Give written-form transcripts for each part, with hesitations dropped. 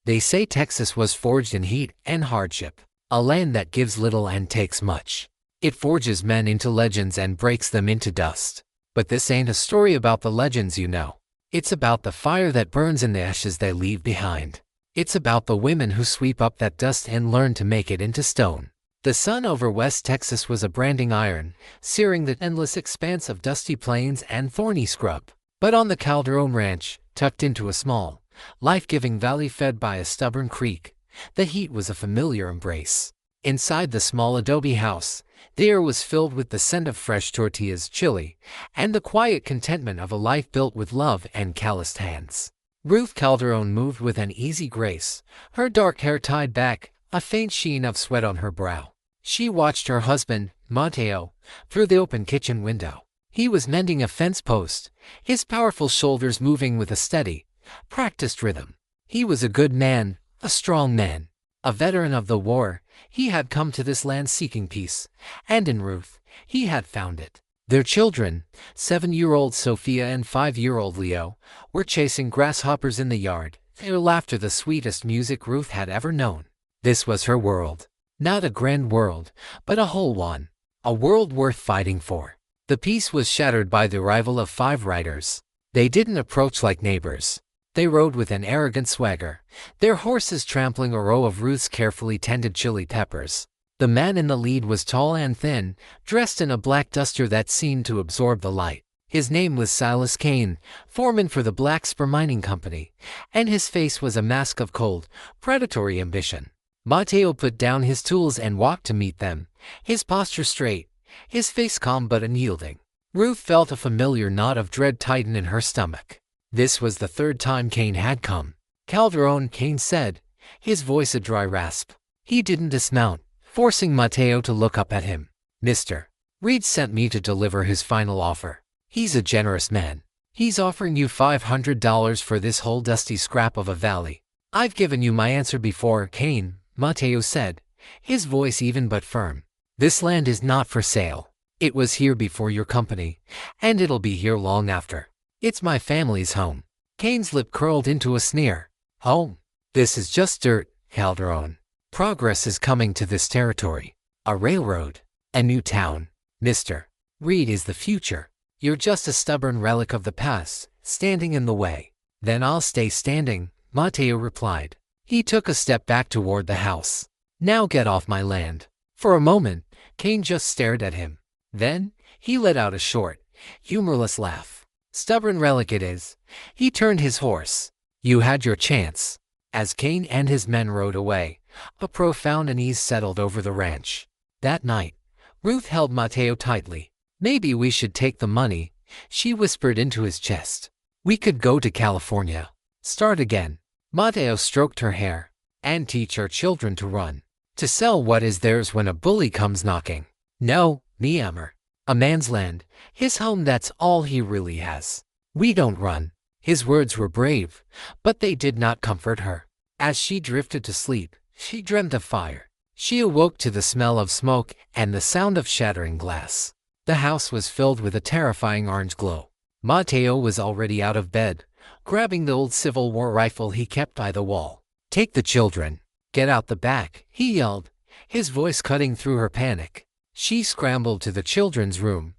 They say Texas was forged in heat and hardship, a land that gives little and takes much. It forges men into legends and breaks them into dust. But this ain't a story about the legends you know. It's about the fire that burns and the ashes they leave behind. It's about the women who sweep up that dust and learn to make it into stone. The sun over West Texas was a branding iron, searing the endless expanse of dusty plains and thorny scrub. But on the Calderon Ranch, tucked into a small, life-giving valley fed by a stubborn creek, the heat was a familiar embrace. Inside the small adobe house, the air was filled with the scent of fresh tortillas, chili, and the quiet contentment of a life built with love and calloused hands. Ruth Calderon moved with an easy grace, her dark hair tied back, a faint sheen of sweat on her brow. She watched her husband, Mateo, through the open kitchen window. He was mending a fence post, his powerful shoulders moving with a steady, practiced rhythm. He was a good man, a strong man, a veteran of the war. He had come to this land seeking peace, and in Ruth, he had found it. Their children, 7-year-old Sophia and 5-year-old Leo, were chasing grasshoppers in the yard, their laughter the sweetest music Ruth had ever known. This was her world. Not a grand world, but a whole one. A world worth fighting for. The peace was shattered by the arrival of 5 riders. They didn't approach like neighbors. They rode with an arrogant swagger, their horses trampling a row of Ruth's carefully tended chili peppers. The man in the lead was tall and thin, dressed in a black duster that seemed to absorb the light. His name was Silas Kane, foreman for the Black Spur Mining Company, and his face was a mask of cold, predatory ambition. Mateo put down his tools and walked to meet them, his posture straight, his face calm but unyielding. Ruth felt a familiar knot of dread tighten in her stomach. This was the 3rd time Kane had come. Calderon, Kane said, his voice a dry rasp. He didn't dismount, forcing Mateo to look up at him. Mr. Reed sent me to deliver his final offer. He's a generous man. He's offering you $500 for this whole dusty scrap of a valley. I've given you my answer before, Kane, Mateo said, his voice even but firm. This land is not for sale. It was here before your company, and it'll be here long after. It's my family's home. Kane's lip curled into a sneer. Home? This is just dirt, Calderon. Progress is coming to this territory. A railroad. A new town. Mr. Reed is the future. You're just a stubborn relic of the past, standing in the way. Then I'll stay standing, Mateo replied. He took a step back toward the house. Now get off my land. For a moment, Kane just stared at him. Then, he let out a short, humorless laugh. Stubborn relic it is. He turned his horse. You had your chance. As Kane and his men rode away, a profound unease settled over the ranch. That night, Ruth held Mateo tightly. Maybe we should take the money, she whispered into his chest. We could go to California. Start again. Mateo stroked her hair. And teach our children to run. To sell what is theirs when a bully comes knocking. No, mi amor. A man's land, his home, that's all he really has. We don't run. His words were brave, but they did not comfort her. As she drifted to sleep, she dreamt of fire. She awoke to the smell of smoke and the sound of shattering glass. The house was filled with a terrifying orange glow. Mateo was already out of bed, grabbing the old Civil War rifle he kept by the wall. Take the children. Get out the back, he yelled, his voice cutting through her panic. She scrambled to the children's room,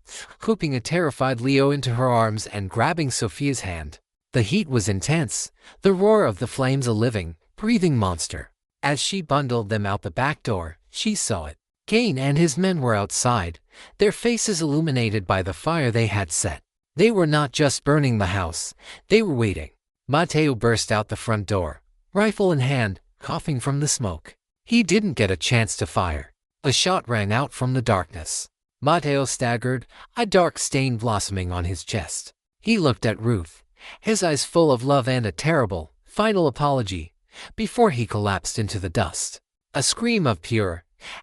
whooping a terrified Leo into her arms and grabbing Sophia's hand. The heat was intense, the roar of the flames a living, breathing monster. As she bundled them out the back door, she saw it. Kane and his men were outside, their faces illuminated by the fire they had set. They were not just burning the house, they were waiting. Mateo burst out the front door, rifle in hand, coughing from the smoke. He didn't get a chance to fire. A shot rang out from the darkness. Mateo staggered, a dark stain blossoming on his chest. He looked at Ruth, his eyes full of love and a terrible, final apology, before he collapsed into the dust. A scream of pure,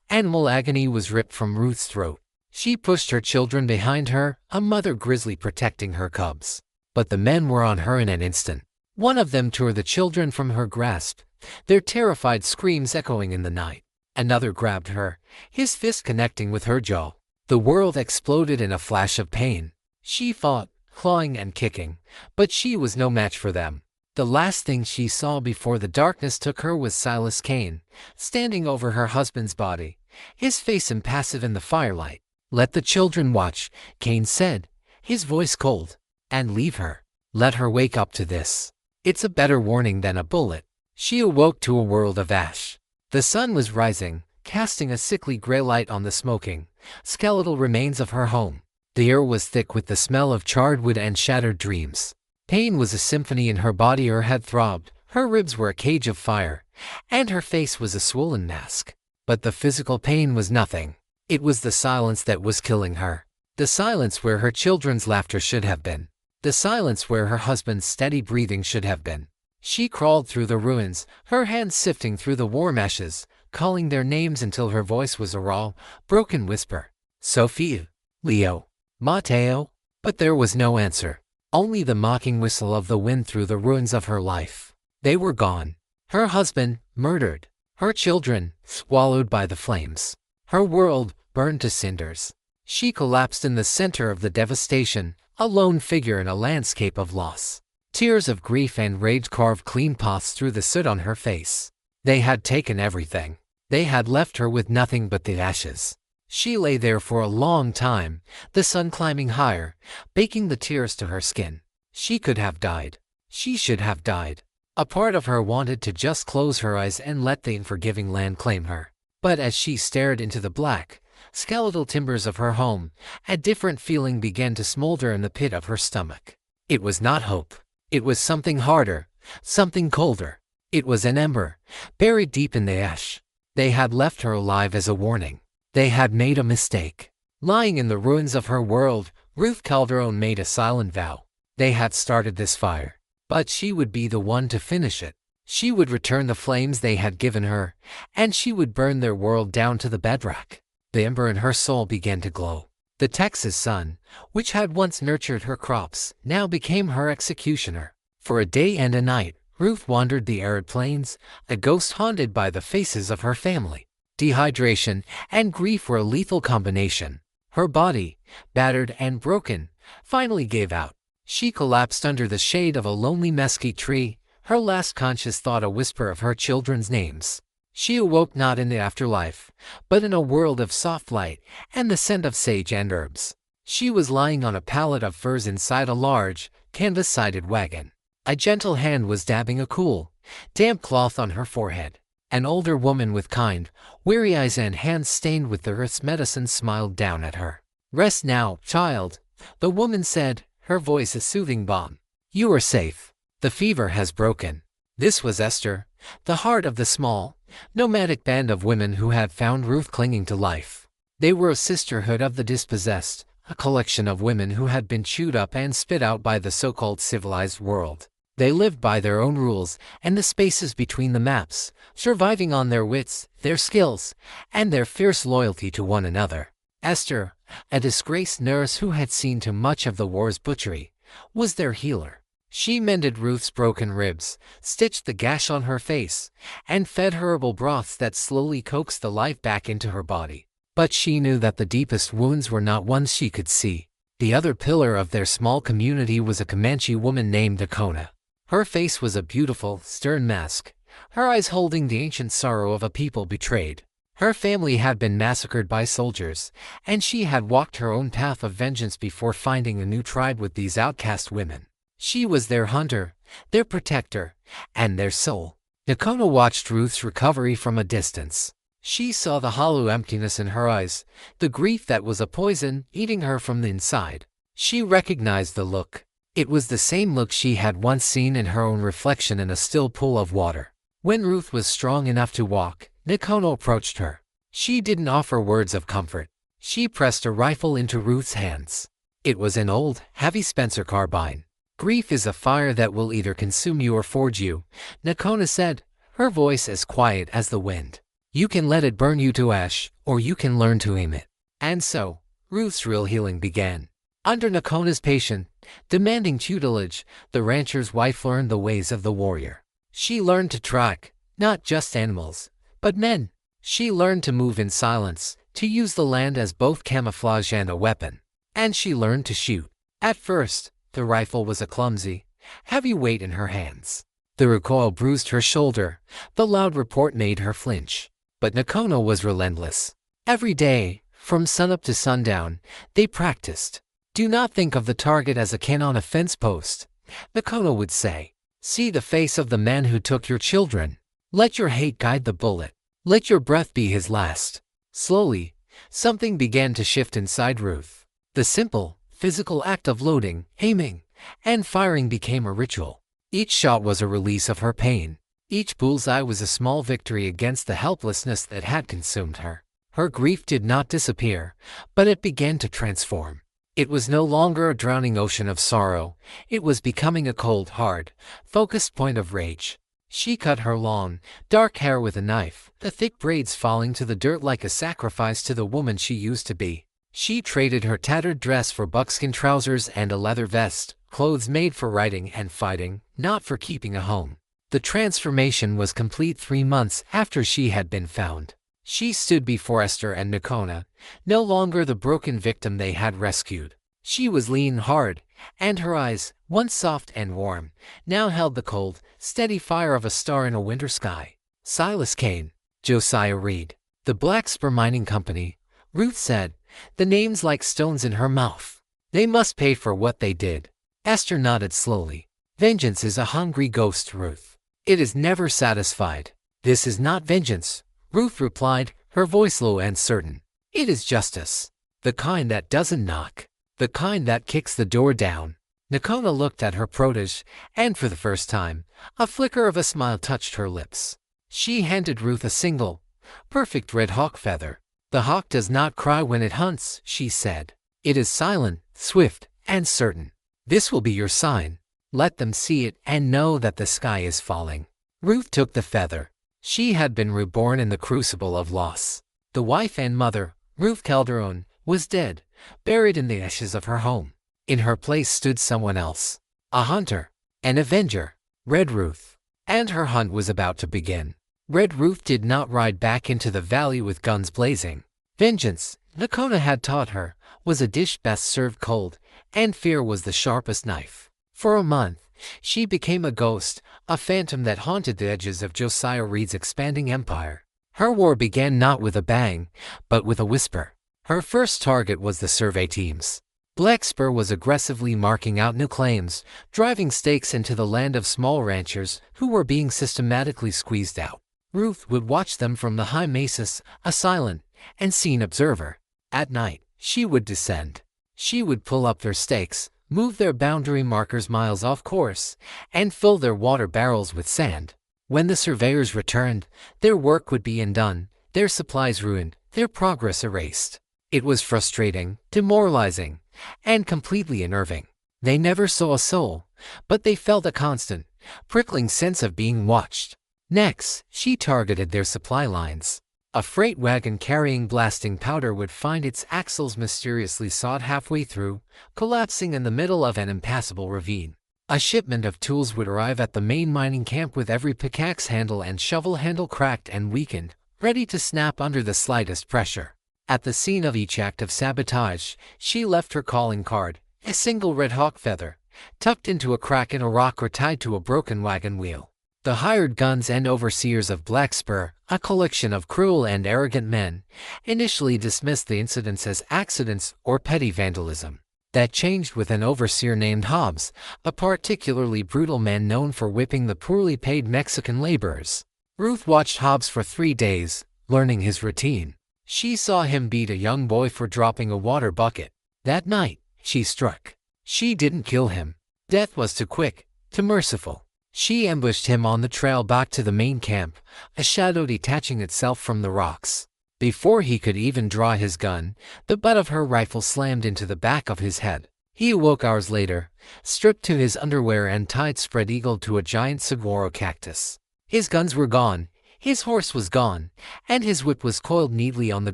animal agony was ripped from Ruth's throat. She pushed her children behind her, a mother grizzly protecting her cubs. But the men were on her in an instant. One of them tore the children from her grasp, their terrified screams echoing in the night. Another grabbed her, his fist connecting with her jaw. The world exploded in a flash of pain. She fought, clawing and kicking, but she was no match for them. The last thing she saw before the darkness took her was Silas Kane, standing over her husband's body, his face impassive in the firelight. "Let the children watch," Kane said, his voice cold. "And leave her. Let her wake up to this. It's a better warning than a bullet." She awoke to a world of ash. The sun was rising, casting a sickly gray light on the smoking, skeletal remains of her home. The air was thick with the smell of charred wood and shattered dreams. Pain was a symphony in her body. Her head throbbed, her ribs were a cage of fire, and her face was a swollen mask. But the physical pain was nothing. It was the silence that was killing her. The silence where her children's laughter should have been. The silence where her husband's steady breathing should have been. She crawled through the ruins, her hands sifting through the warm ashes, calling their names until her voice was a raw, broken whisper. "Sophia, Leo, Matteo." But there was no answer. Only the mocking whistle of the wind through the ruins of her life. They were gone. Her husband, murdered. Her children, swallowed by the flames. Her world, burned to cinders. She collapsed in the center of the devastation, a lone figure in a landscape of loss. Tears of grief and rage carved clean paths through the soot on her face. They had taken everything. They had left her with nothing but the ashes. She lay there for a long time, the sun climbing higher, baking the tears to her skin. She could have died. She should have died. A part of her wanted to just close her eyes and let the unforgiving land claim her. But as she stared into the black, skeletal timbers of her home, a different feeling began to smolder in the pit of her stomach. It was not hope. It was something harder, something colder. It was an ember, buried deep in the ash. They had left her alive as a warning. They had made a mistake. Lying in the ruins of her world, Ruth Calderon made a silent vow. They had started this fire, but she would be the one to finish it. She would return the flames they had given her, and she would burn their world down to the bedrock. The ember in her soul began to glow. The Texas sun, which had once nurtured her crops, now became her executioner. For a day and a night, Ruth wandered the arid plains, a ghost haunted by the faces of her family. Dehydration and grief were a lethal combination. Her body, battered and broken, finally gave out. She collapsed under the shade of a lonely mesquite tree, her last conscious thought a whisper of her children's names. She awoke not in the afterlife, but in a world of soft light and the scent of sage and herbs. She was lying on a pallet of furs inside a large, canvas-sided wagon. A gentle hand was dabbing a cool, damp cloth on her forehead. An older woman with kind, weary eyes and hands stained with the earth's medicine smiled down at her. "Rest now, child," the woman said, her voice a soothing balm. "You are safe. The fever has broken." This was Esther, the heart of the small, nomadic band of women who had found Ruth clinging to life. They were a sisterhood of the dispossessed, a collection of women who had been chewed up and spit out by the so-called civilized world. They lived by their own rules and the spaces between the maps, surviving on their wits, their skills, and their fierce loyalty to one another. Esther, a disgraced nurse who had seen too much of the war's butchery, was their healer. She mended Ruth's broken ribs, stitched the gash on her face, and fed her herbal broths that slowly coaxed the life back into her body. But she knew that the deepest wounds were not ones she could see. The other pillar of their small community was a Comanche woman named Dakota. Her face was a beautiful, stern mask, her eyes holding the ancient sorrow of a people betrayed. Her family had been massacred by soldiers, and she had walked her own path of vengeance before finding a new tribe with these outcast women. She was their hunter, their protector, and their soul. Dakota watched Ruth's recovery from a distance. She saw the hollow emptiness in her eyes, the grief that was a poison eating her from the inside. She recognized the look. It was the same look she had once seen in her own reflection in a still pool of water. When Ruth was strong enough to walk, Dakota approached her. She didn't offer words of comfort. She pressed a rifle into Ruth's hands. It was an old, heavy Spencer carbine. "Grief is a fire that will either consume you or forge you," Dakota said, her voice as quiet as the wind. "You can let it burn you to ash, or you can learn to aim it." And so, Ruth's real healing began. Under Dakota's patient, demanding tutelage, the rancher's wife learned the ways of the warrior. She learned to track, not just animals, but men. She learned to move in silence, to use the land as both camouflage and a weapon. And she learned to shoot. At first, the rifle was a clumsy, heavy weight in her hands. The recoil bruised her shoulder. The loud report made her flinch. But Nakano was relentless. Every day, from sunup to sundown, they practiced. "Do not think of the target as a cannon on a fence post," Nakano would say. "See the face of the man who took your children. Let your hate guide the bullet. Let your breath be his last." Slowly, something began to shift inside Ruth. The simple, physical act of loading, aiming, and firing became a ritual. Each shot was a release of her pain. Each bullseye was a small victory against the helplessness that had consumed her. Her grief did not disappear, but it began to transform. It was no longer a drowning ocean of sorrow. It was becoming a cold, hard, focused point of rage. She cut her long, dark hair with a knife, the thick braids falling to the dirt like a sacrifice to the woman she used to be. She traded her tattered dress for buckskin trousers and a leather vest, clothes made for riding and fighting, not for keeping a home. The transformation was complete 3 months after she had been found. She stood before Esther and Nakano, no longer the broken victim they had rescued. She was lean, hard, and her eyes, once soft and warm, now held the cold, steady fire of a star in a winter sky. "Silas Kane, Josiah Reed, the Black Spur Mining Company," Ruth said, the names like stones in her mouth. "They must pay for what they did." Esther nodded slowly. "Vengeance is a hungry ghost, Ruth. It is never satisfied." "This is not vengeance," Ruth replied, her voice low and certain. "It is justice. The kind that doesn't knock. The kind that kicks the door down." Nakano looked at her protege, and for the first time, a flicker of a smile touched her lips. She handed Ruth a single, perfect red hawk feather. "The hawk does not cry when it hunts," she said. "It is silent, swift, and certain. This will be your sign. Let them see it and know that the sky is falling." Ruth took the feather. She had been reborn in the crucible of loss. The wife and mother, Ruth Calderon, was dead, buried in the ashes of her home. In her place stood someone else, a hunter, an avenger, Red Ruth. And her hunt was about to begin. Red Ruth did not ride back into the valley with guns blazing. Vengeance, Nakano had taught her, was a dish best served cold, and fear was the sharpest knife. For a month, she became a ghost, a phantom that haunted the edges of Josiah Reed's expanding empire. Her war began not with a bang, but with a whisper. Her first target was the survey teams. Black Spur was aggressively marking out new claims, driving stakes into the land of small ranchers who were being systematically squeezed out. Ruth would watch them from the high mesas, a silent and seen observer. At night, she would descend. She would pull up their stakes, move their boundary markers miles off course, and fill their water barrels with sand. When the surveyors returned, their work would be undone, their supplies ruined, their progress erased. It was frustrating, demoralizing, and completely unnerving. They never saw a soul, but they felt a constant, prickling sense of being watched. Next, she targeted their supply lines. A freight wagon carrying blasting powder would find its axles mysteriously sawed halfway through, collapsing in the middle of an impassable ravine. A shipment of tools would arrive at the main mining camp with every pickaxe handle and shovel handle cracked and weakened, ready to snap under the slightest pressure. At the scene of each act of sabotage, she left her calling card, a single red hawk feather, tucked into a crack in a rock or tied to a broken wagon wheel. The hired guns and overseers of Black Spur, a collection of cruel and arrogant men, initially dismissed the incidents as accidents or petty vandalism. That changed with an overseer named Hobbs, a particularly brutal man known for whipping the poorly paid Mexican laborers. Ruth watched Hobbs for 3 days, learning his routine. She saw him beat a young boy for dropping a water bucket. That night, she struck. She didn't kill him. Death was too quick, too merciful. She ambushed him on the trail back to the main camp, a shadow detaching itself from the rocks. Before he could even draw his gun, the butt of her rifle slammed into the back of his head. He awoke hours later, stripped to his underwear and tied spread-eagled to a giant saguaro cactus. His guns were gone, his horse was gone, and his whip was coiled neatly on the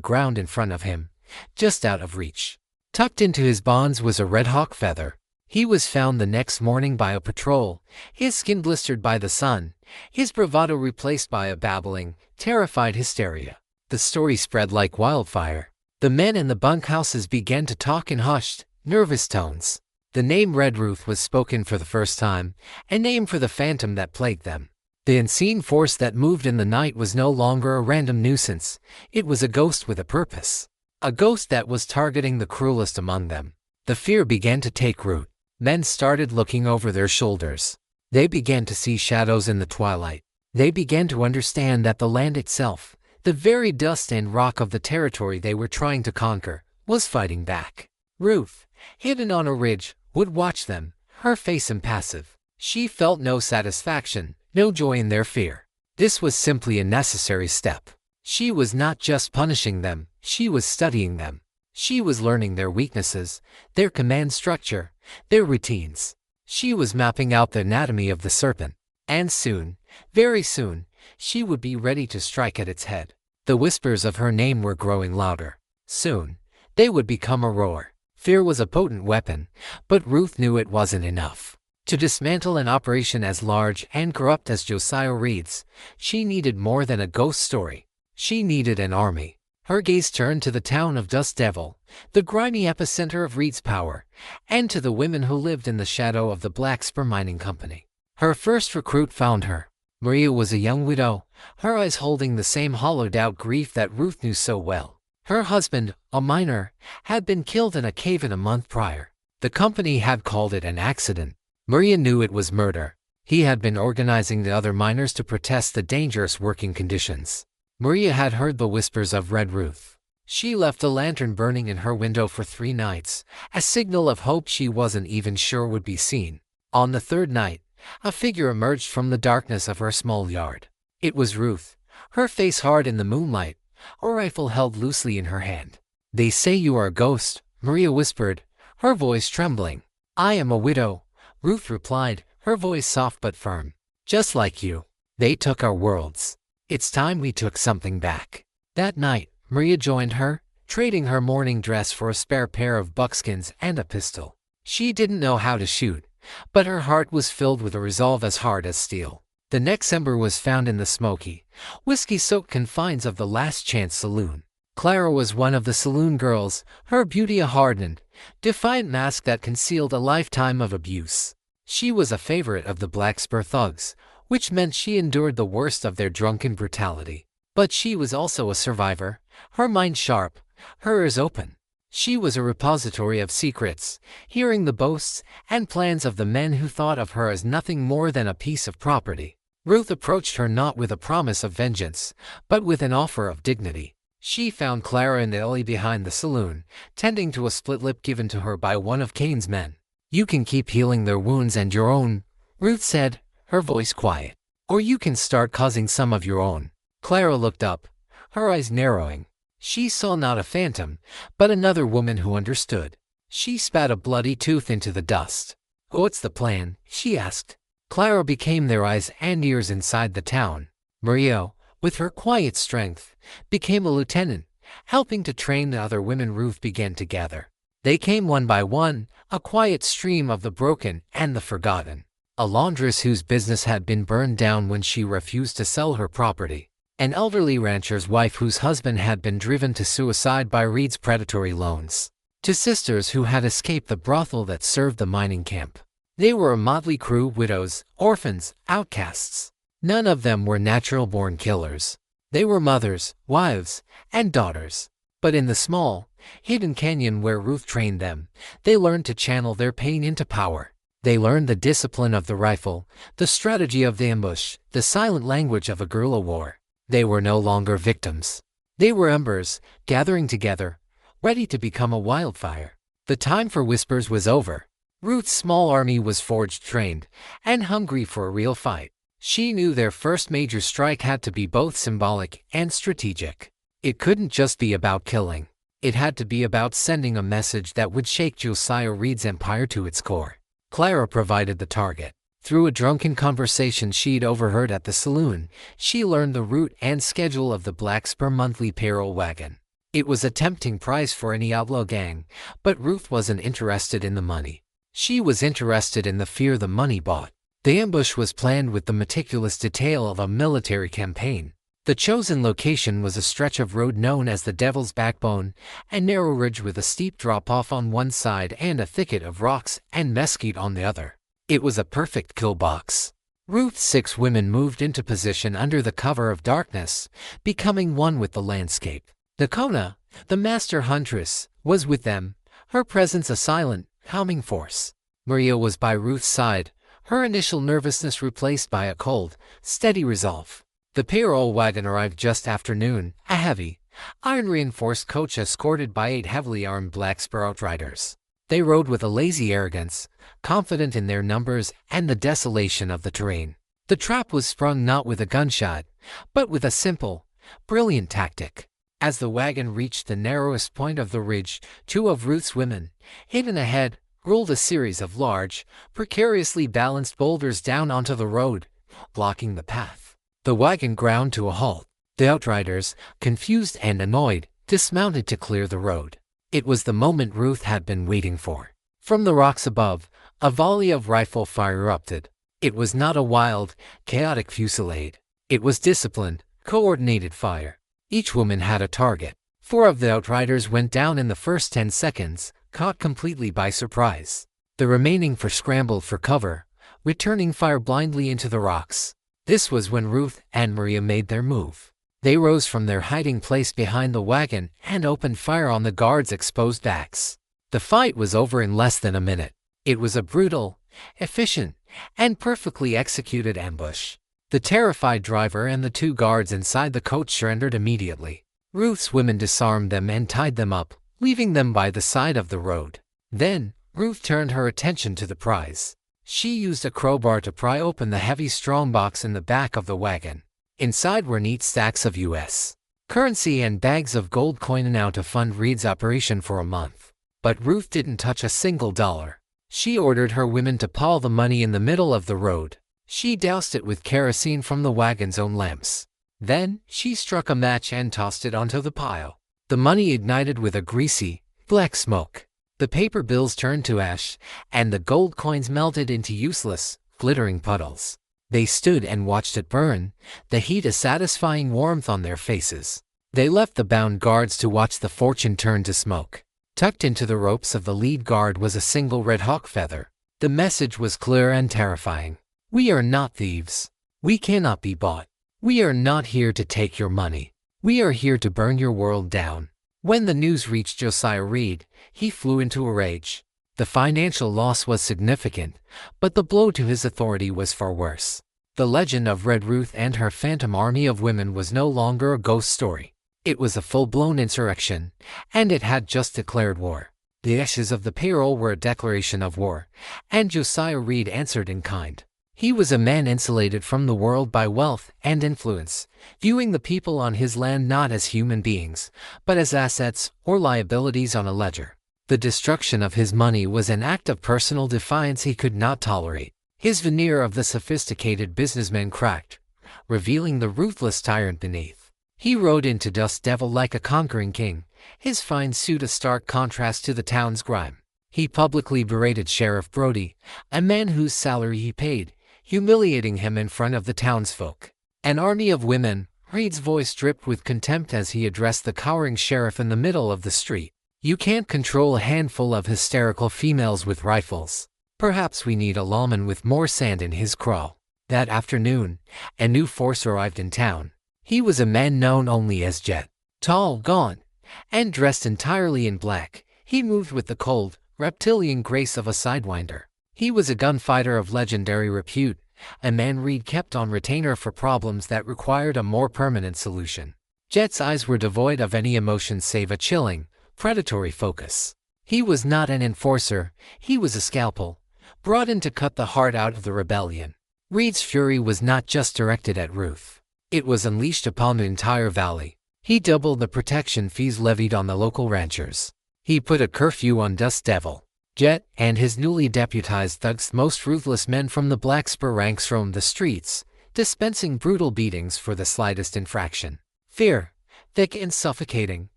ground in front of him, just out of reach. Tucked into his bonds was a red hawk feather. He was found the next morning by a patrol, his skin blistered by the sun, his bravado replaced by a babbling, terrified hysteria. The story spread like wildfire. The men in the bunkhouses began to talk in hushed, nervous tones. The name Red Ruth was spoken for the first time, a name for the phantom that plagued them. The unseen force that moved in the night was no longer a random nuisance, it was a ghost with a purpose. A ghost that was targeting the cruelest among them. The fear began to take root. Men started looking over their shoulders. They began to see shadows in the twilight. They began to understand that the land itself, the very dust and rock of the territory they were trying to conquer, was fighting back. Ruth, hidden on a ridge, would watch them, her face impassive. She felt no satisfaction, no joy in their fear. This was simply a necessary step. She was not just punishing them, she was studying them. She was learning their weaknesses, their command structure, their routines. She was mapping out the anatomy of the serpent. And soon, very soon, she would be ready to strike at its head. The whispers of her name were growing louder. Soon, they would become a roar. Fear was a potent weapon, but Ruth knew it wasn't enough. To dismantle an operation as large and corrupt as Josiah Reed's, she needed more than a ghost story. She needed an army. Her gaze turned to the town of Dust Devil, the grimy epicenter of Reed's power, and to the women who lived in the shadow of the Black Spur Mining Company. Her first recruit found her. Maria was a young widow, her eyes holding the same hollowed-out grief that Ruth knew so well. Her husband, a miner, had been killed in a cave-in a month prior. The company had called it an accident. Maria knew it was murder. He had been organizing the other miners to protest the dangerous working conditions. Maria had heard the whispers of Red Ruth. She left a lantern burning in her window for 3 nights, a signal of hope she wasn't even sure would be seen. On the 3rd night, a figure emerged from the darkness of her small yard. It was Ruth, her face hard in the moonlight, a rifle held loosely in her hand. "They say you are a ghost," Maria whispered, her voice trembling. "I am a widow," Ruth replied, her voice soft but firm. "Just like you. They took our worlds. It's time we took something back." That night, Maria joined her, trading her morning dress for a spare pair of buckskins and a pistol. She didn't know how to shoot, but her heart was filled with a resolve as hard as steel. The next ember was found in the smoky, whiskey-soaked confines of the Last Chance Saloon. Clara was one of the saloon girls, her beauty a hardened, defiant mask that concealed a lifetime of abuse. She was a favorite of the Black Spur thugs, which meant she endured the worst of their drunken brutality. But she was also a survivor, her mind sharp, her ears open. She was a repository of secrets, hearing the boasts and plans of the men who thought of her as nothing more than a piece of property. Ruth approached her not with a promise of vengeance, but with an offer of dignity. She found Clara in the alley behind the saloon, tending to a split lip given to her by one of Cain's men. "You can keep healing their wounds and your own," Ruth said, her voice quiet. "Or you can start causing some of your own." Clara looked up, her eyes narrowing. She saw not a phantom, but another woman who understood. She spat a bloody tooth into the dust. "What's the plan?" she asked. Clara became their eyes and ears inside the town. Maria, with her quiet strength, became a lieutenant, helping to train the other women Ruth began to gather. They came one by one, a quiet stream of the broken and the forgotten. A laundress whose business had been burned down when she refused to sell her property. An elderly rancher's wife whose husband had been driven to suicide by Reed's predatory loans. To sisters who had escaped the brothel that served the mining camp. They were a motley crew, widows, orphans, outcasts. None of them were natural-born killers. They were mothers, wives, and daughters. But in the small, hidden canyon where Ruth trained them, they learned to channel their pain into power. They learned the discipline of the rifle, the strategy of the ambush, the silent language of a guerrilla war. They were no longer victims. They were embers, gathering together, ready to become a wildfire. The time for whispers was over. Ruth's small army was forged, trained, and hungry for a real fight. She knew their first major strike had to be both symbolic and strategic. It couldn't just be about killing. It had to be about sending a message that would shake Josiah Reed's empire to its core. Clara provided the target. Through a drunken conversation she'd overheard at the saloon, she learned the route and schedule of the Black Spur monthly payroll wagon. It was a tempting price for any outlaw gang, but Ruth wasn't interested in the money. She was interested in the fear the money bought. The ambush was planned with the meticulous detail of a military campaign. The chosen location was a stretch of road known as the Devil's Backbone, a narrow ridge with a steep drop-off on one side and a thicket of rocks and mesquite on the other. It was a perfect kill box. Ruth's 6 women moved into position under the cover of darkness, becoming one with the landscape. Nakona, the master huntress, was with them, her presence a silent, calming force. Maria was by Ruth's side, her initial nervousness replaced by a cold, steady resolve. The payroll wagon arrived just after noon, a heavy, iron-reinforced coach escorted by 8 heavily armed Black Spur Outriders. They rode with a lazy arrogance, confident in their numbers and the desolation of the terrain. The trap was sprung not with a gunshot, but with a simple, brilliant tactic. As the wagon reached the narrowest point of the ridge, 2 of Ruth's women, hidden ahead, rolled a series of large, precariously balanced boulders down onto the road, blocking the path. The wagon ground to a halt. The Outriders, confused and annoyed, dismounted to clear the road. It was the moment Ruth had been waiting for. From the rocks above, a volley of rifle fire erupted. It was not a wild, chaotic fusillade. It was disciplined, coordinated fire. Each woman had a target. 4 of the Outriders went down in the first 10 seconds, caught completely by surprise. The remaining 4 scrambled for cover, returning fire blindly into the rocks. This was when Ruth and Maria made their move. They rose from their hiding place behind the wagon and opened fire on the guards' exposed backs. The fight was over in less than a minute. It was a brutal, efficient, and perfectly executed ambush. The terrified driver and the 2 guards inside the coach surrendered immediately. Ruth's women disarmed them and tied them up, leaving them by the side of the road. Then, Ruth turned her attention to the prize. She used a crowbar to pry open the heavy strongbox in the back of the wagon. Inside were neat stacks of U.S. currency and bags of gold coin enough to fund Reed's operation for a month. But Ruth didn't touch a single dollar. She ordered her women to pile the money in the middle of the road. She doused it with kerosene from the wagon's own lamps. Then, she struck a match and tossed it onto the pile. The money ignited with a greasy, black smoke. The paper bills turned to ash, and the gold coins melted into useless, glittering puddles. They stood and watched it burn, the heat a satisfying warmth on their faces. They left the bound guards to watch the fortune turn to smoke. Tucked into the ropes of the lead guard was a single red hawk feather. The message was clear and terrifying. We are not thieves. We cannot be bought. We are not here to take your money. We are here to burn your world down. When the news reached Josiah Reed, he flew into a rage. The financial loss was significant, but the blow to his authority was far worse. The legend of Red Ruth and her phantom army of women was no longer a ghost story. It was a full-blown insurrection, and it had just declared war. The ashes of the payroll were a declaration of war, and Josiah Reed answered in kind. He was a man insulated from the world by wealth and influence, viewing the people on his land not as human beings, but as assets or liabilities on a ledger. The destruction of his money was an act of personal defiance he could not tolerate. His veneer of the sophisticated businessman cracked, revealing the ruthless tyrant beneath. He rode into Dust Devil like a conquering king, his fine suit a stark contrast to the town's grime. He publicly berated Sheriff Brody, a man whose salary he paid, humiliating him in front of the townsfolk. An army of women, Reed's voice dripped with contempt as he addressed the cowering sheriff in the middle of the street. You can't control a handful of hysterical females with rifles. Perhaps we need a lawman with more sand in his craw. That afternoon, a new force arrived in town. He was a man known only as Jet. Tall, gaunt, and dressed entirely in black, he moved with the cold, reptilian grace of a sidewinder. He was a gunfighter of legendary repute, a man Reed kept on retainer for problems that required a more permanent solution. Jet's eyes were devoid of any emotion save a chilling, predatory focus. He was not an enforcer, he was a scalpel, brought in to cut the heart out of the rebellion. Reed's fury was not just directed at Ruth. It was unleashed upon the entire valley. He doubled the protection fees levied on the local ranchers. He put a curfew on Dust Devil. Jet and his newly deputized thugs, most ruthless men from the Black Spur ranks, roamed the streets, dispensing brutal beatings for the slightest infraction. Fear, thick and suffocating,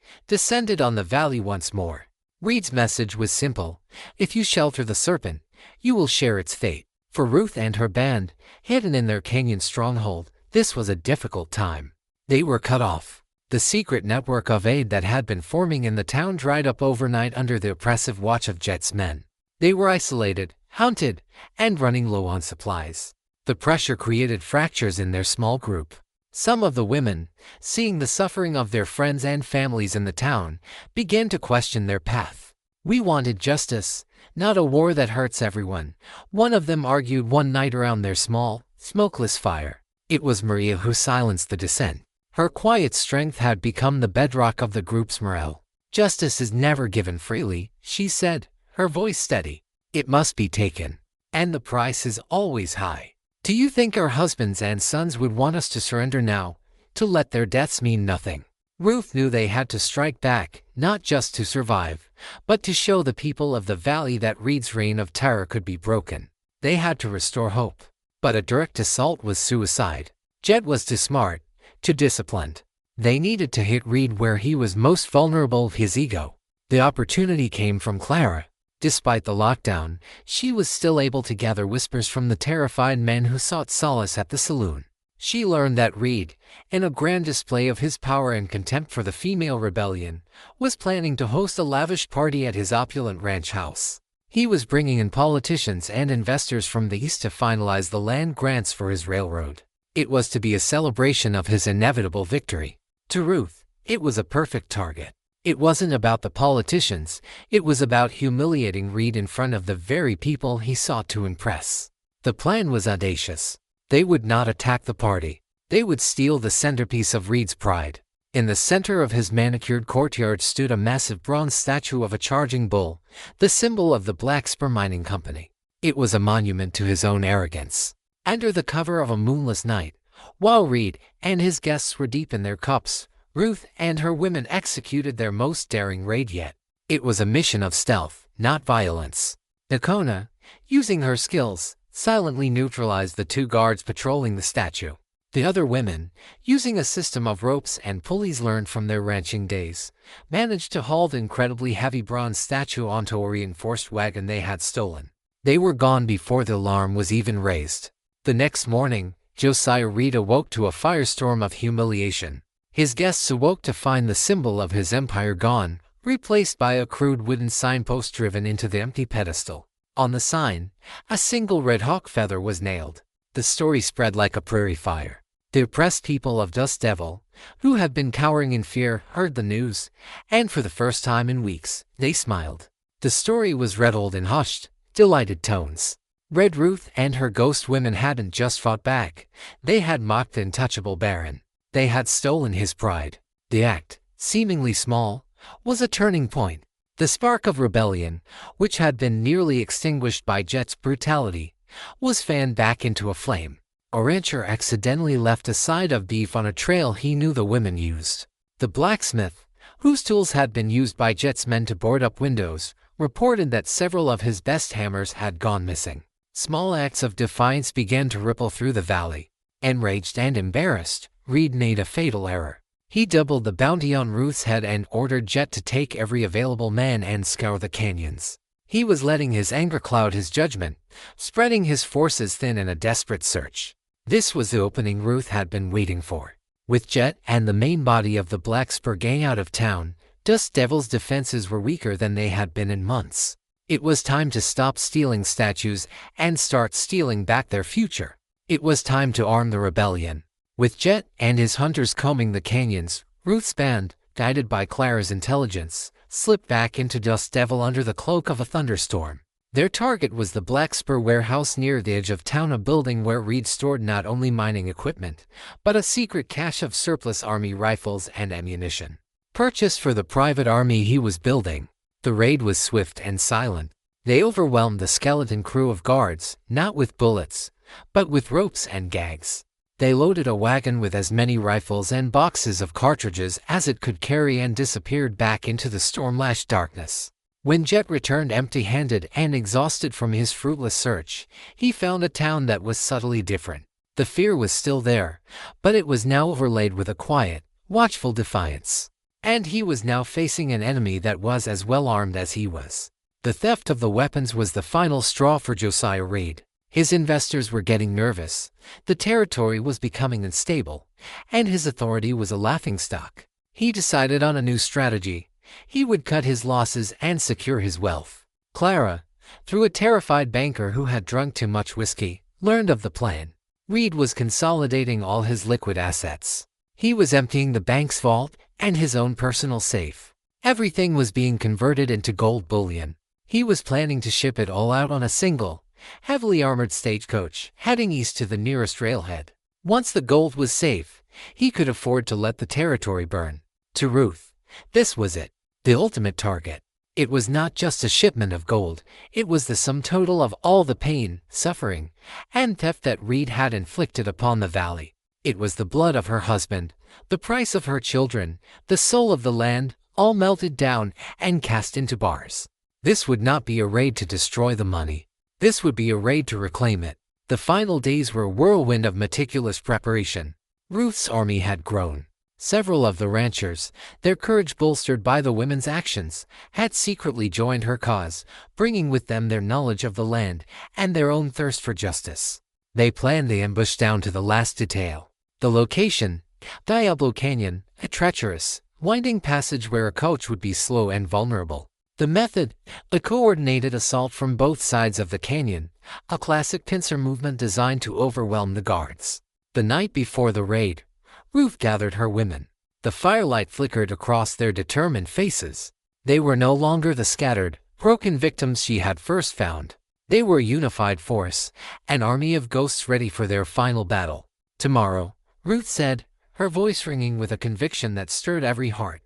descended on the valley once more. Reed's message was simple: if you shelter the serpent, you will share its fate. For Ruth and her band, hidden in their canyon stronghold, this was a difficult time. They were cut off. The secret network of aid that had been forming in the town dried up overnight under the oppressive watch of Jet's men. They were isolated, hunted, and running low on supplies. The pressure created fractures in their small group. Some of the women, seeing the suffering of their friends and families in the town, began to question their path. "We wanted justice, not a war that hurts everyone," one of them argued one night around their small, smokeless fire. It was Maria who silenced the dissent. Her quiet strength had become the bedrock of the group's morale. "Justice is never given freely," she said, her voice steady. "It must be taken. And the price is always high. Do you think our husbands and sons would want us to surrender now, to let their deaths mean nothing?" Ruth knew they had to strike back, not just to survive, but to show the people of the valley that Reed's reign of terror could be broken. They had to restore hope. But a direct assault was suicide. Jet was too smart, too disciplined. They needed to hit Reed where he was most vulnerable, his ego. The opportunity came from Clara. Despite the lockdown, she was still able to gather whispers from the terrified men who sought solace at the saloon. She learned that Reed, in a grand display of his power and contempt for the female rebellion, was planning to host a lavish party at his opulent ranch house. He was bringing in politicians and investors from the east to finalize the land grants for his railroad. It was to be a celebration of his inevitable victory. To Ruth, it was a perfect target. It wasn't about the politicians, it was about humiliating Reed in front of the very people he sought to impress. The plan was audacious. They would not attack the party. They would steal the centerpiece of Reed's pride. In the center of his manicured courtyard stood a massive bronze statue of a charging bull, the symbol of the Black Spur Mining Company. It was a monument to his own arrogance. Under the cover of a moonless night, while Reed and his guests were deep in their cups, Ruth and her women executed their most daring raid yet. It was a mission of stealth, not violence. Nakona, using her skills, silently neutralized the two guards patrolling the statue. The other women, using a system of ropes and pulleys learned from their ranching days, managed to haul the incredibly heavy bronze statue onto a reinforced wagon they had stolen. They were gone before the alarm was even raised. The next morning, Josiah Reed awoke to a firestorm of humiliation. His guests awoke to find the symbol of his empire gone, replaced by a crude wooden signpost driven into the empty pedestal. On the sign, a single red hawk feather was nailed. The story spread like a prairie fire. The oppressed people of Dust Devil, who had been cowering in fear, heard the news, and for the first time in weeks, they smiled. The story was retold in hushed, delighted tones. Red Ruth and her ghost women hadn't just fought back, they had mocked the untouchable Baron. They had stolen his pride. The act, seemingly small, was a turning point. The spark of rebellion, which had been nearly extinguished by Jet's brutality, was fanned back into a flame. A rancher accidentally left a side of beef on a trail he knew the women used. The blacksmith, whose tools had been used by Jet's men to board up windows, reported that several of his best hammers had gone missing. Small acts of defiance began to ripple through the valley. Enraged and embarrassed, Reed made a fatal error. He doubled the bounty on Ruth's head and ordered Jet to take every available man and scour the canyons. He was letting his anger cloud his judgment, spreading his forces thin in a desperate search. This was the opening Ruth had been waiting for. With Jet and the main body of the Black Spur gang out of town, Dust Devil's defenses were weaker than they had been in months. It was time to stop stealing statues and start stealing back their future. It was time to arm the rebellion. With Jet and his hunters combing the canyons, Ruth's band, guided by Clara's intelligence, slipped back into Dust Devil under the cloak of a thunderstorm. Their target was the Black Spur warehouse near the edge of town, a building where Reed stored not only mining equipment, but a secret cache of surplus army rifles and ammunition, purchased for the private army he was building. The raid was swift and silent. They overwhelmed the skeleton crew of guards, not with bullets, but with ropes and gags. They loaded a wagon with as many rifles and boxes of cartridges as it could carry and disappeared back into the storm-lashed darkness. When Jet returned empty-handed and exhausted from his fruitless search, he found a town that was subtly different. The fear was still there, but it was now overlaid with a quiet, watchful defiance. And he was now facing an enemy that was as well armed as he was. The theft of the weapons was the final straw for Josiah Reed. His investors were getting nervous, the territory was becoming unstable, and his authority was a laughingstock. He decided on a new strategy. He would cut his losses and secure his wealth. Clara, through a terrified banker who had drunk too much whiskey, learned of the plan. Reed was consolidating all his liquid assets. He was emptying the bank's vault and his own personal safe. Everything was being converted into gold bullion. He was planning to ship it all out on a single, heavily armored stagecoach, heading east to the nearest railhead. Once the gold was safe, he could afford to let the territory burn. To Ruth, this was it, the ultimate target. It was not just a shipment of gold, it was the sum total of all the pain, suffering, and theft that Reed had inflicted upon the valley. It was the blood of her husband, the price of her children, the soul of the land, all melted down and cast into bars. This would not be a raid to destroy the money. This would be a raid to reclaim it. The final days were a whirlwind of meticulous preparation. Ruth's army had grown. Several of the ranchers, their courage bolstered by the women's actions, had secretly joined her cause, bringing with them their knowledge of the land and their own thirst for justice. They planned the ambush down to the last detail. The location, Diablo Canyon, a treacherous, winding passage where a coach would be slow and vulnerable. The method, a coordinated assault from both sides of the canyon, a classic pincer movement designed to overwhelm the guards. The night before the raid, Ruth gathered her women. The firelight flickered across their determined faces. They were no longer the scattered, broken victims she had first found. They were a unified force, an army of ghosts ready for their final battle. Tomorrow, Ruth said, her voice ringing with a conviction that stirred every heart.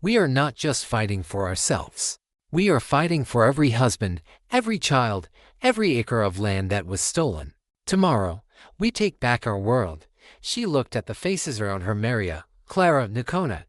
We are not just fighting for ourselves. We are fighting for every husband, every child, every acre of land that was stolen. Tomorrow, we take back our world. She looked at the faces around her, Maria, Clara, Nicona,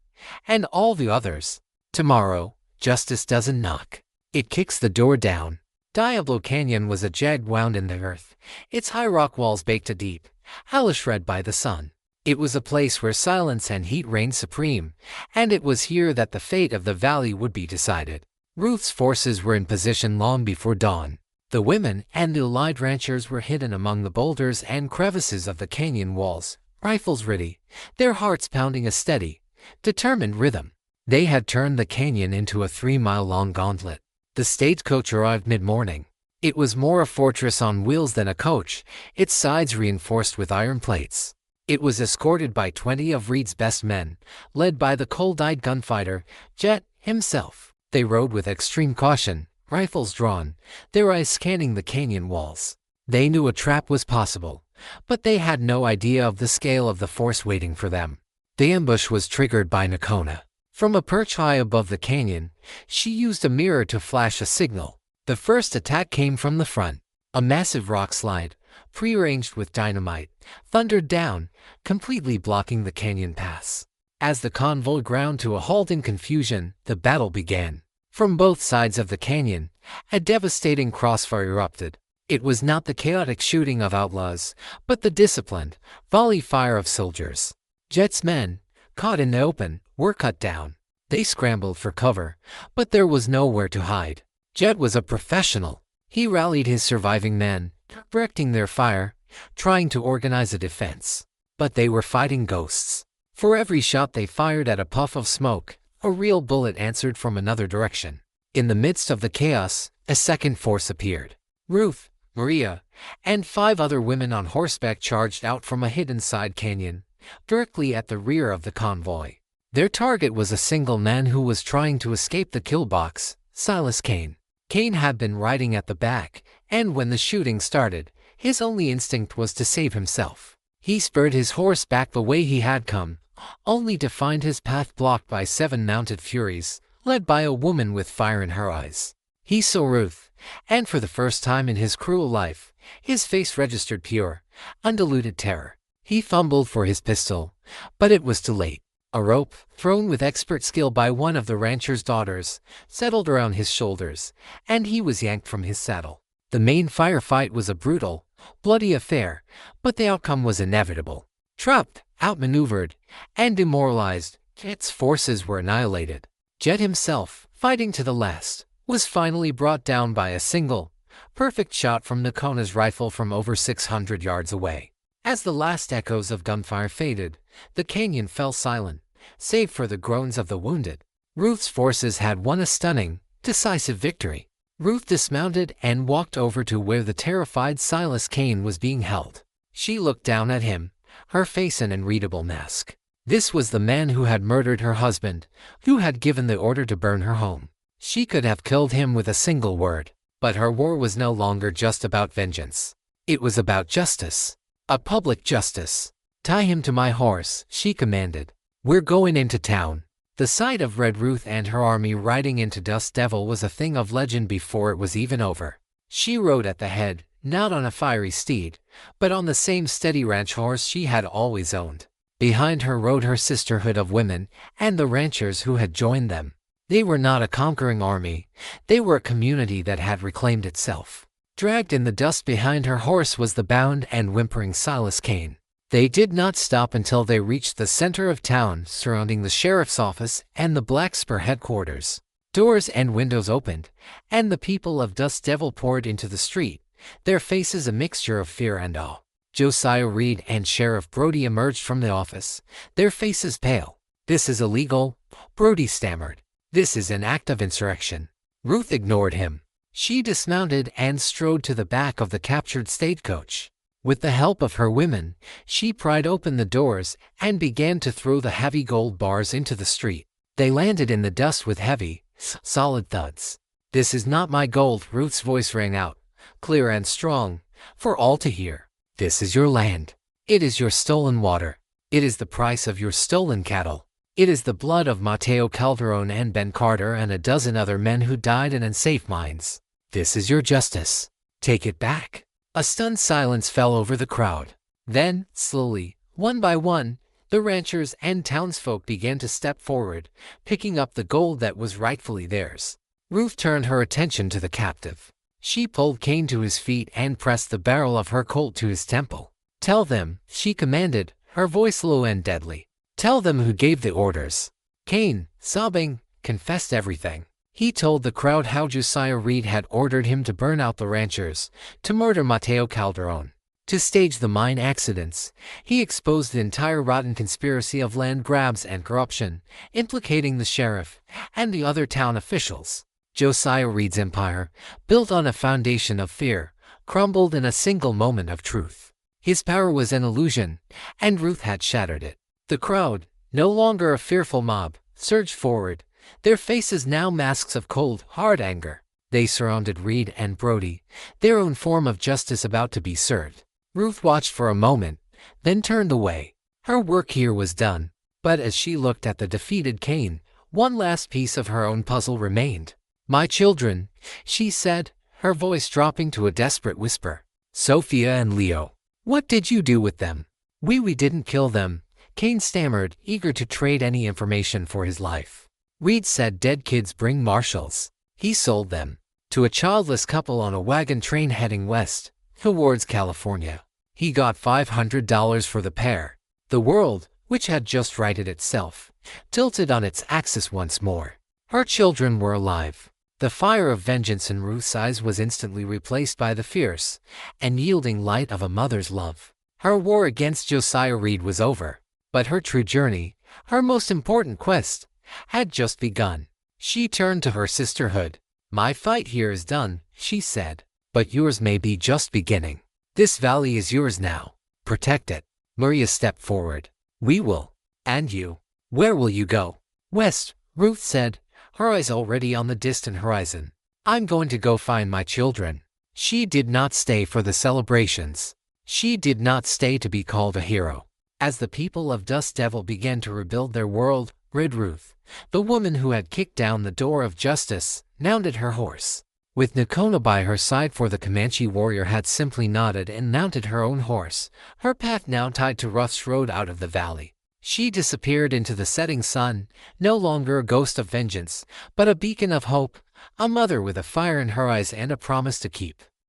and all the others. Tomorrow, justice doesn't knock. It kicks the door down. Diablo Canyon was a jagged wound in the earth, its high rock walls baked to deep, hellish red by the sun. It was a place where silence and heat reigned supreme, and it was here that the fate of the valley would be decided. Ruth's forces were in position long before dawn. The women and the allied ranchers were hidden among the boulders and crevices of the canyon walls, rifles ready, their hearts pounding a steady, determined rhythm. They had turned the canyon into a 3-mile-long gauntlet. The stagecoach arrived mid-morning. It was more a fortress on wheels than a coach, its sides reinforced with iron plates. It was escorted by 20 of Reed's best men, led by the cold-eyed gunfighter, Jet, himself. They rode with extreme caution, rifles drawn, their eyes scanning the canyon walls. They knew a trap was possible, but they had no idea of the scale of the force waiting for them. The ambush was triggered by Nicona. From a perch high above the canyon, she used a mirror to flash a signal. The first attack came from the front. A massive rock slide, prearranged with dynamite, thundered down, completely blocking the canyon pass. As the convoy ground to a halt in confusion, the battle began. From both sides of the canyon, a devastating crossfire erupted. It was not the chaotic shooting of outlaws, but the disciplined, volley fire of soldiers. Jet's men, caught in the open, were cut down. They scrambled for cover, but there was nowhere to hide. Jet was a professional. He rallied his surviving men, directing their fire, trying to organize a defense. But they were fighting ghosts. For every shot they fired at a puff of smoke, a real bullet answered from another direction. In the midst of the chaos, a second force appeared. Ruth, Maria, and 5 other women on horseback charged out from a hidden side canyon, directly at the rear of the convoy. Their target was a single man who was trying to escape the kill box, Silas Kane. Kane had been riding at the back, and when the shooting started, his only instinct was to save himself. He spurred his horse back the way he had come, only to find his path blocked by 7 mounted furies, led by a woman with fire in her eyes. He saw Ruth, and for the first time in his cruel life, his face registered pure, undiluted terror. He fumbled for his pistol, but it was too late. A rope, thrown with expert skill by one of the rancher's daughters, settled around his shoulders, and he was yanked from his saddle. The main firefight was a brutal, bloody affair, but the outcome was inevitable. Trapped, outmaneuvered, and demoralized, Jet's forces were annihilated. Jet himself, fighting to the last, was finally brought down by a single, Perfect shot from Nakona's rifle from over 600 yards away. As the last echoes of gunfire faded, the canyon fell silent, save for the groans of the wounded. Ruth's forces had won a stunning, decisive victory. Ruth dismounted and walked over to where the terrified Silas Kane was being held. She looked down at him, her face an unreadable mask. This was the man who had murdered her husband, who had given the order to burn her home. She could have killed him with a single word, but her war was no longer just about vengeance. It was about justice. A public justice. "Tie him to my horse," she commanded. "We're going into town." The sight of Red Ruth and her army riding into Dust Devil was a thing of legend before it was even over. She rode at the head, not on a fiery steed, but on the same steady ranch horse she had always owned. Behind her rode her sisterhood of women and the ranchers who had joined them. They were not a conquering army, they were a community that had reclaimed itself. Dragged in the dust behind her horse was the bound and whimpering Silas Kane. They did not stop until they reached the center of town surrounding the sheriff's office and the Black Spur headquarters. Doors and windows opened, and the people of Dust Devil poured into the street, their faces a mixture of fear and awe. Josiah Reed and Sheriff Brody emerged from the office, their faces pale. "This is illegal," Brody stammered. "This is an act of insurrection." Ruth ignored him. She dismounted and strode to the back of the captured stagecoach. With the help of her women, she pried open the doors and began to throw the heavy gold bars into the street. They landed in the dust with heavy, solid thuds. "This is not my gold," Ruth's voice rang out, clear and strong, for all to hear. "This is your land. It is your stolen water. It is the price of your stolen cattle. It is the blood of Mateo Calderon and Ben Carter and a dozen other men who died in unsafe mines. This is your justice. Take it back." A stunned silence fell over the crowd. Then, slowly, one by one, the ranchers and townsfolk began to step forward, picking up the gold that was rightfully theirs. Ruth turned her attention to the captive. She pulled Kane to his feet and pressed the barrel of her Colt to his temple. "Tell them," she commanded, her voice low and deadly. "Tell them who gave the orders." Kane, sobbing, confessed everything. He told the crowd how Josiah Reed had ordered him to burn out the ranchers, to murder Mateo Calderon, to stage the mine accidents. He exposed the entire rotten conspiracy of land grabs and corruption, implicating the sheriff and the other town officials. Josiah Reed's empire, built on a foundation of fear, crumbled in a single moment of truth. His power was an illusion, and Ruth had shattered it. The crowd, no longer a fearful mob, surged forward, their faces now masks of cold, hard anger. They surrounded Reed and Brody, their own form of justice about to be served. Ruth watched for a moment, then turned away. Her work here was done, but as she looked at the defeated Kane, one last piece of her own puzzle remained. "My children," she said, her voice dropping to a desperate whisper. "Sophia and Leo. What did you do with them?" We didn't kill them," Kane stammered, eager to trade any information for his life. Reed said dead kids bring marshals. He sold them to a childless couple on a wagon train heading west, towards California. He got $500 for the pair. The world, which had just righted itself, tilted on its axis once more. Her children were alive. The fire of vengeance in Ruth's eyes was instantly replaced by the fierce and yielding light of a mother's love. Her war against Josiah Reed was over, but her true journey, her most important quest, had just begun. She turned to her sisterhood. "My fight here is done," she said, "but yours may be just beginning. This valley is yours now. Protect it." Maria stepped forward. "We will. And you? Where will you go?" "West," Ruth said, her eyes already on the distant horizon. "I'm going to go find my children." She did not stay for the celebrations. She did not stay to be called a hero. As the people of Dust Devil began to rebuild their world, Red Ruth, the woman who had kicked down the door of justice, mounted her horse. With Nakona by her side, for the Comanche warrior had simply nodded and mounted her own horse, her path now tied to Ruth's road out of the valley. She disappeared into the setting sun, no longer a ghost of vengeance, but a beacon of hope, a mother with a fire in her eyes and a promise to keep.